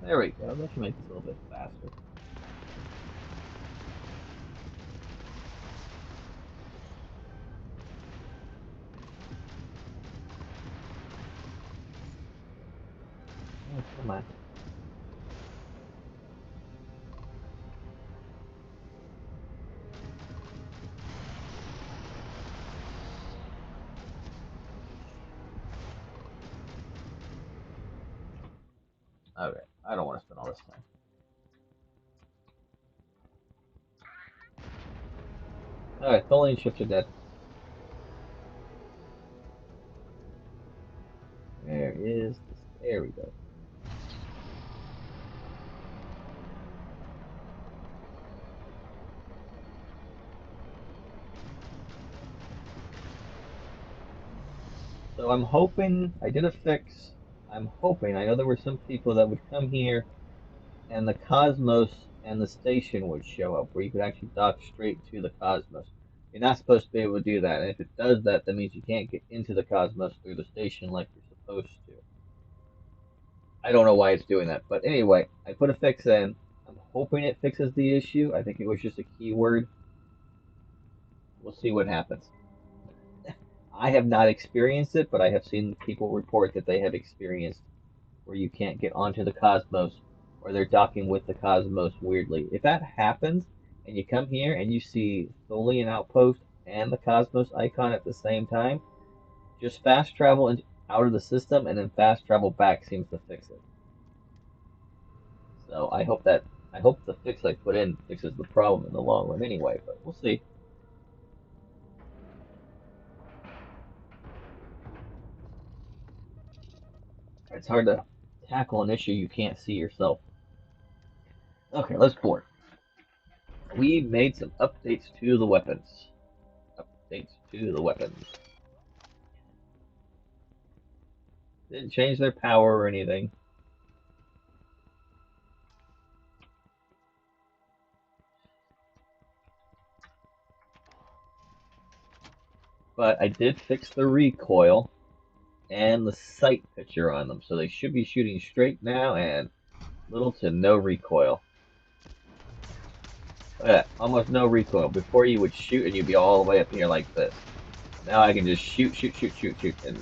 There we go. That should make this a little bit faster. Oh, come on. Okay, I don't want to spend all this time. Alright, Tholian ships are dead. There is this. There we go. So I'm hoping, I did a fix. I'm hoping, I know there were some people that would come here and the Cosmos and the station would show up where you could actually dock straight to the Cosmos. You're not supposed to be able to do that, and if it does that, that means you can't get into the Cosmos through the station like you're supposed to. I don't know why it's doing that, but anyway, I put a fix in. I'm hoping it fixes the issue. I think it was just a keyword. We'll see what happens. I have not experienced it, but I have seen people report that they have experienced where you can't get onto the Cosmos or they're docking with the Cosmos weirdly. If that happens and you come here and you see Tholian Outpost and the Cosmos icon at the same time, just fast travel out of the system and then fast travel back seems to fix it. So I hope the fix I put in fixes the problem in the long run anyway, but we'll see. It's hard to tackle an issue you can't see yourself. Okay, let's board. We made some updates to the weapons. Didn't change their power or anything. But I did fix the recoil and the sight picture on them, so they should be shooting straight now and little to no recoil. Look at that, almost no recoil. Before you would shoot and you'd be all the way up here like this. Now I can just shoot, and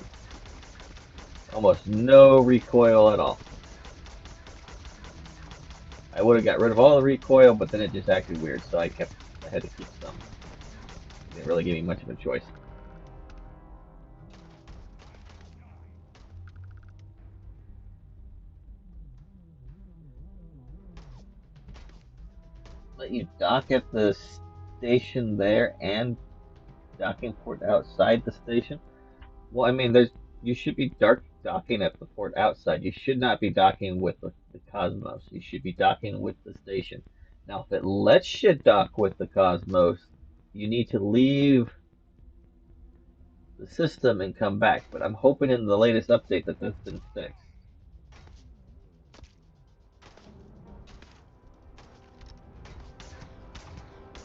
almost no recoil at all. I would have got rid of all the recoil, but then it just acted weird, so I had to keep some. It didn't really give me much of a choice. Let you dock at the station there and docking port outside the station. Well, I mean, you should be docking at the port outside. You should not be docking with the Cosmos. You should be docking with the station. Now, if it lets you dock with the Cosmos, you need to leave the system and come back. But I'm hoping in the latest update that that's been fixed.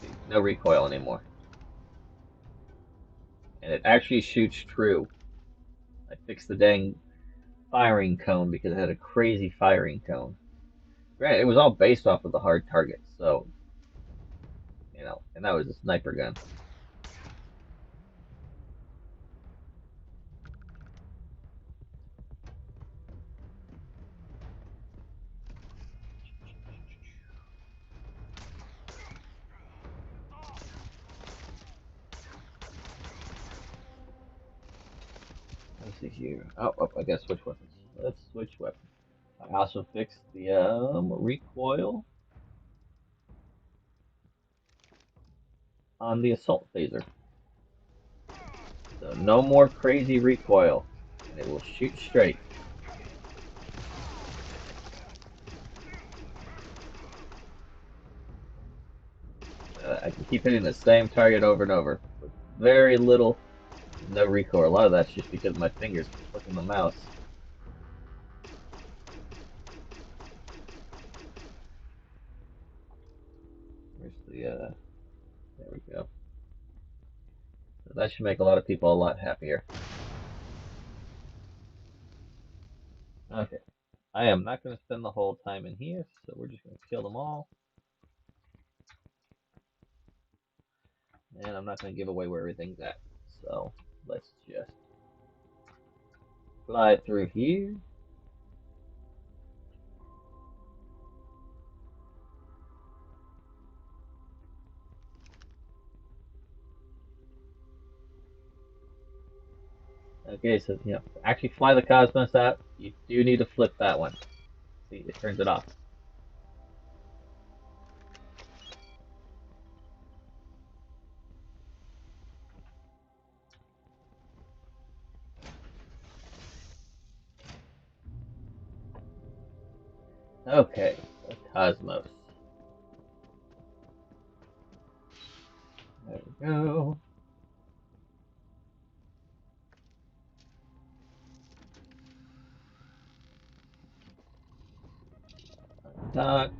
See, no recoil anymore. And it actually shoots true. I fixed the dang firing cone because it had a crazy firing cone. Granted, it was all based off of the hard target, so, you know, and that was a sniper gun. Let's see here. Oh, I gotta switch weapons. Let's switch weapons. I also fixed the recoil on the assault phaser. So no more crazy recoil. And it will shoot straight. I can keep hitting the same target over and over with very little, no recoil. A lot of that's just because my fingers clicking the mouse. Where's the, there we go. So that should make a lot of people a lot happier. Okay. I am not going to spend the whole time in here, so we're just going to kill them all. And I'm not going to give away where everything's at. So let's just fly through here. Okay, so you know, to actually fly the Cosmos out, you do need to flip that one. See, it turns it off. Okay, the Cosmos. There we go. Dock.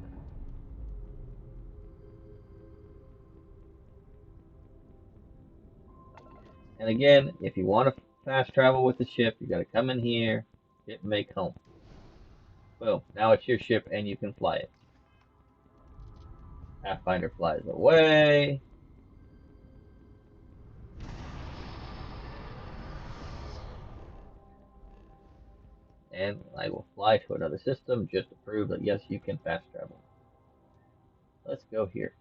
And again, if you want to fast travel with the ship, you got to come in here, hit make home. Boom. Now it's your ship and you can fly it. Pathfinder flies away. And I will fly to another system just to prove that yes, you can fast travel. Let's go here.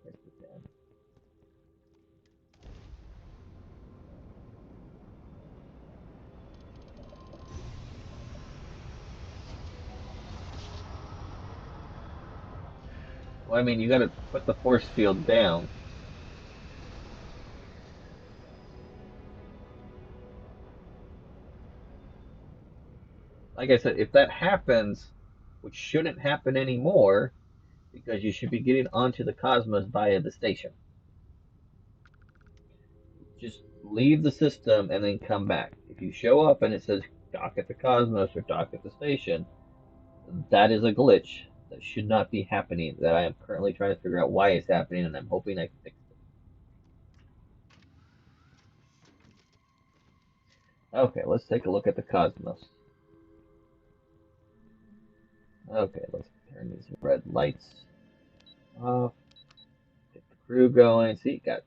There's the 10. Well, I mean, you gotta put the force field down. Like I said, if that happens, which shouldn't happen anymore, because you should be getting onto the Cosmos via the station. Just leave the system and then come back. If you show up and it says dock at the Cosmos or dock at the station, that is a glitch that should not be happening, that I am currently trying to figure out why it's happening, and I'm hoping I fix it. Okay, let's take a look at the Cosmos. Okay, let's turn these red lights off. Get the crew going. See, got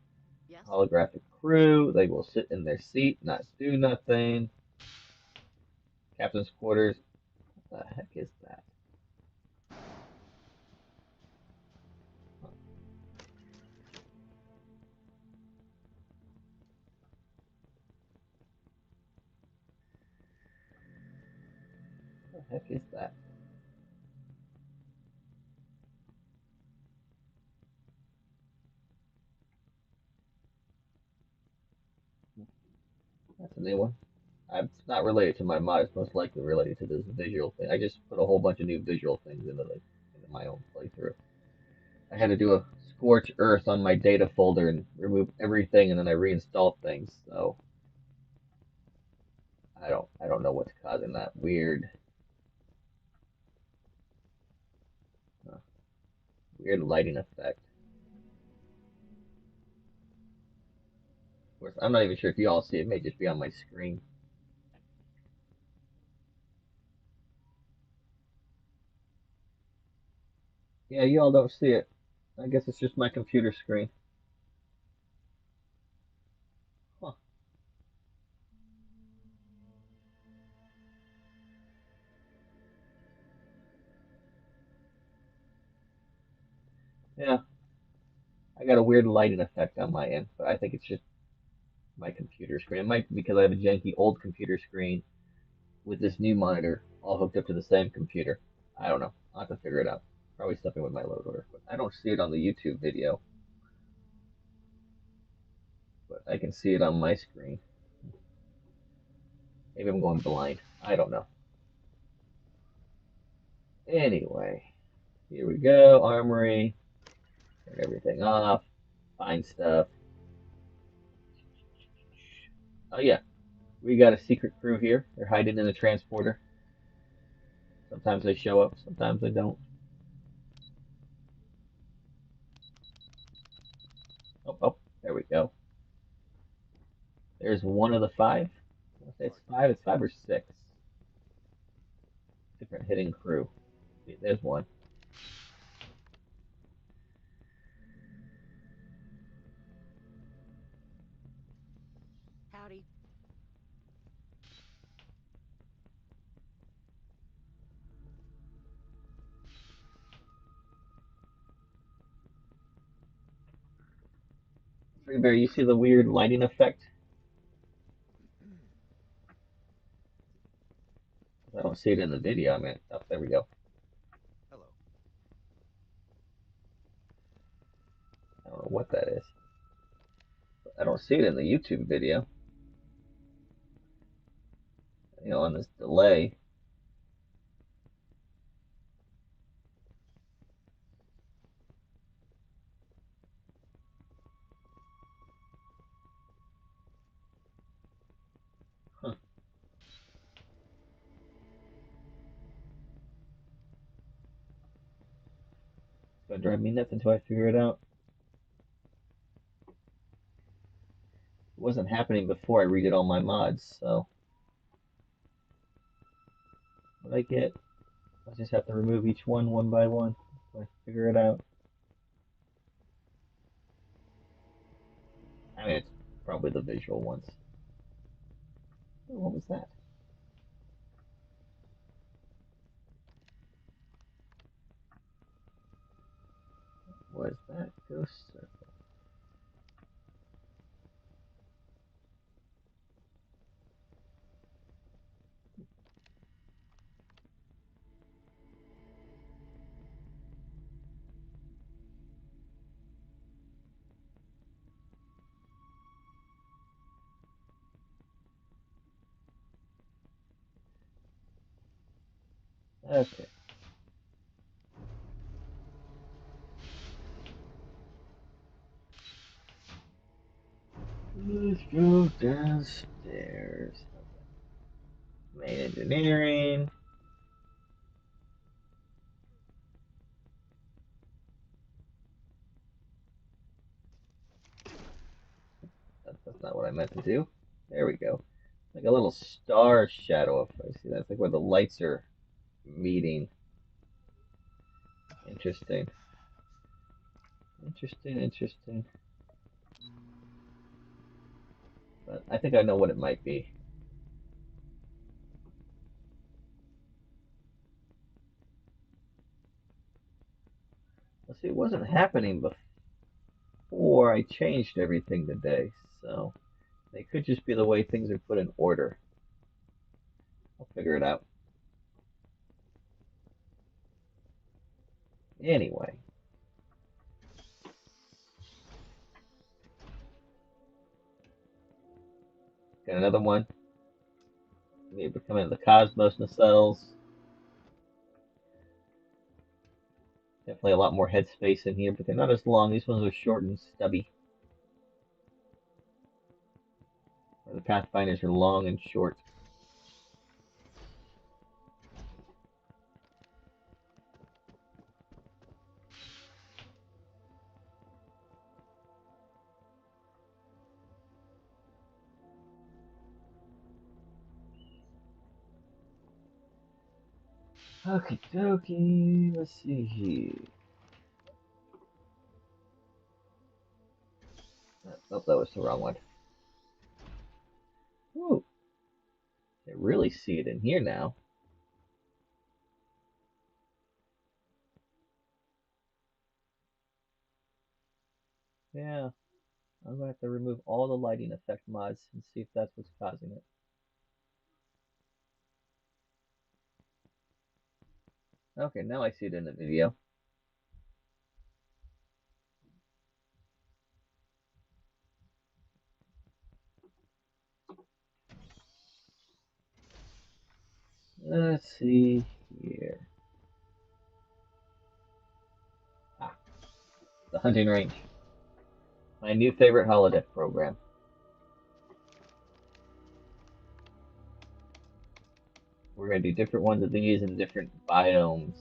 Yes? holographic crew. They will sit in their seat, not do nothing. Captain's quarters. What the heck is that? What the heck is that? That's a new one. It's not related to my mod. It's most likely related to this visual thing. I just put a whole bunch of new visual things into my own playthrough. I had to do a scorch earth on my data folder and remove everything, and then I reinstalled things. So I don't know what's causing that uh, weird lighting effect. Of course, I'm not even sure if you all see it. It may just be on my screen. Yeah, you all don't see it. I guess it's just my computer screen. Huh. Yeah, I got a weird lighting effect on my end, but I think it's just my computer screen. It might be because I have a janky old computer screen with this new monitor all hooked up to the same computer. I don't know. I'll have to figure it out. Probably something with my load order, but I don't see it on the YouTube video. But I can see it on my screen. Maybe I'm going blind. I don't know. Anyway, here we go. Armory. Turn everything off. Find stuff. Oh yeah, we got a secret crew here. They're hiding in the transporter. Sometimes they show up, sometimes they don't. Oh, oh, there we go. There's one of the five. I say it's five. It's five or six. Different hidden crew. There's one. Howdy. Free Bear, you see the weird lighting effect? I don't see it in the video. I mean, oh, there we go. Hello. I don't know what that is. I don't see it in the YouTube video. You know, on this delay. Huh. It's gonna drive me nuts until I figure it out. It wasn't happening before I redid all my mods, so what I get, I just have to remove each one by one so I figure it out. I mean, it's probably the visual ones. Oh, what was that? What was that? Ghost circle. Okay. Let's go downstairs. Main engineering. That's not what I meant to do. There we go. Like a little star shadow if I see that. It's like where the lights are meeting. Interesting. Interesting. But I think I know what it might be. Let's see, it wasn't happening before I changed everything today, so it could just be the way things are put in order. I'll figure it out. Anyway. Got another one. Be able to come into the Cosmos nacelles. Definitely a lot more headspace in here, but they're not as long. These ones are short and stubby. Where the Pathfinders are long and short. Okie dokie, let's see here. Oh, that was the wrong one. Ooh, I really see it in here now. Yeah, I'm gonna have to remove all the lighting effect mods and see if that's what's causing it. Okay, now I see it in the video. Let's see here. Ah, the hunting range. My new favorite holodeck program. We're gonna do different ones of these in different biomes.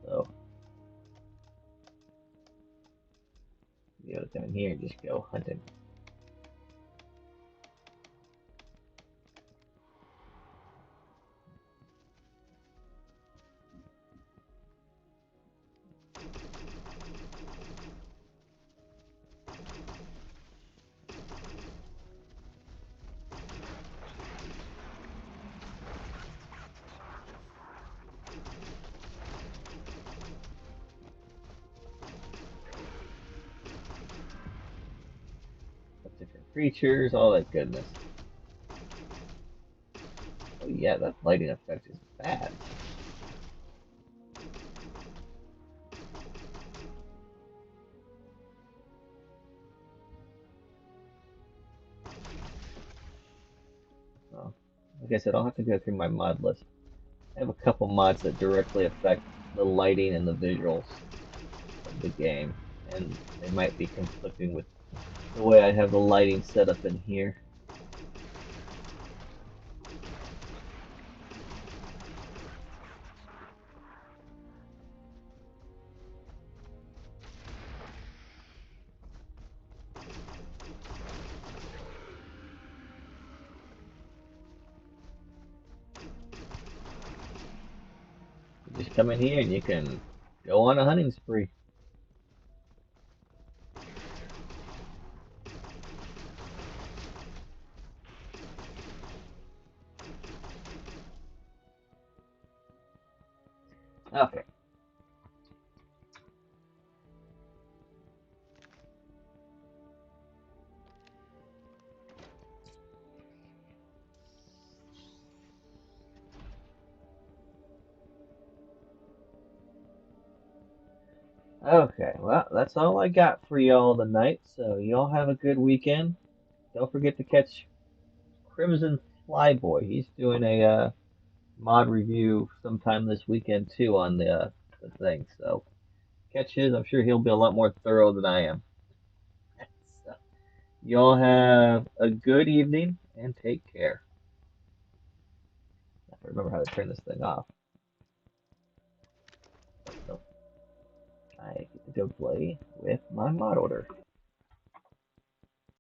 So you gotta come in here and just go hunting. Different creatures, all that goodness. Oh yeah, that lighting effect is bad. Oh, like I said, I'll have to go through my mod list. I have a couple mods that directly affect the lighting and the visuals of the game, and they might be conflicting with the way I have the lighting set up in here. You just come in here and you can go on a hunting spree. Okay. Okay, well, that's all I got for y'all tonight. So y'all have a good weekend. Don't forget to catch Crimson Flyboy. He's doing a mod review sometime this weekend too on the thing. So catch his. I'm sure he'll be a lot more thorough than I am. So, y'all have a good evening and take care. I have to remember how to turn this thing off. So I get to go play with my mod order.